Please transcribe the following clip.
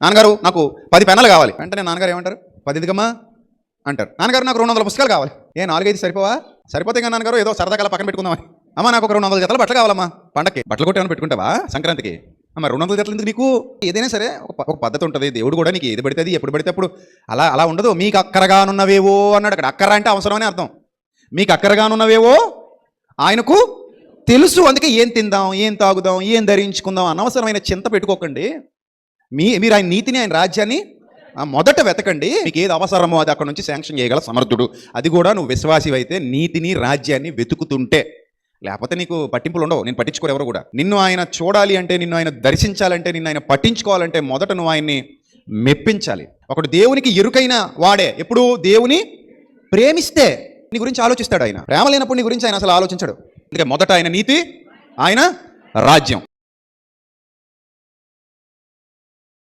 నాన్నగారు నాకు 10 పెన్నులు కావాలి. వెంటనే నాన్నగారు ఏమంటారు? 10 ఎందుకమ్మా అంటారు. నాన్నగారు నాకు 200 పుస్తకాలు కావాలి. 4-5 సరిపోవా? సరిపోతే కానీ నాన్నగారు ఏదో సరదాగా పక్కన పెట్టుకుందామని. అమ్మ నాకు ఒక 200 జతలు బట్టలు కావాలమ్మా పండక్కి. బట్టలు కొట్టి ఏమైనా పెట్టుకుంటావా సంక్రాంతికి? అమ్మ 200 జతలు ఎందుకు నీకు? ఏదైనా సరే ఒక పద్ధతి ఉంటుంది. దేవుడు కూడా నీకు ఏది పడితే అది ఎప్పుడు పడితే అప్పుడు అలా ఉండదు. మీకు అక్కరగానున్నవేవో అన్నాడు అక్కడ. అక్కర అంటే అవసరమని అర్థం. మీకు అక్కరగానున్నవేవో ఆయనకు తెలుసు. అందుకే ఏం తిందాం, ఏం తాగుదాం, ఏం ధరించుకుందాం అనవసరమైన చింత పెట్టుకోకండి. మీరు ఆయన నీతిని, ఆయన రాజ్యాన్ని మొదట వెతకండి. మీకు ఏది అవసరమో అది అక్కడ నుంచి శాంక్షన్ చేయగల సమర్థుడు. అది కూడా నువ్వు విశ్వాసి అయితే నీతిని, రాజ్యాన్ని వెతుకుతుంటే. లేకపోతే నీకు పట్టింపులు ఉండవు. నేను పట్టించుకోరు ఎవరు కూడా. నిన్ను ఆయన చూడాలి అంటే, నిన్ను ఆయన దర్శించాలంటే, నిన్ను ఆయన పట్టించుకోవాలంటే మొదట నువ్వు ఆయన్ని మెప్పించాలి. ఒకడు దేవునికి ఎరుకైన వాడే ఎప్పుడు దేవుని ప్రేమిస్తే నీ గురించి ఆలోచిస్తాడు ఆయన. ప్రేమ లేనప్పుడు నీ గురించి ఆయన అసలు ఆలోచించాడు. అందుకే మొదట ఆయన నీతి, ఆయన రాజ్యం.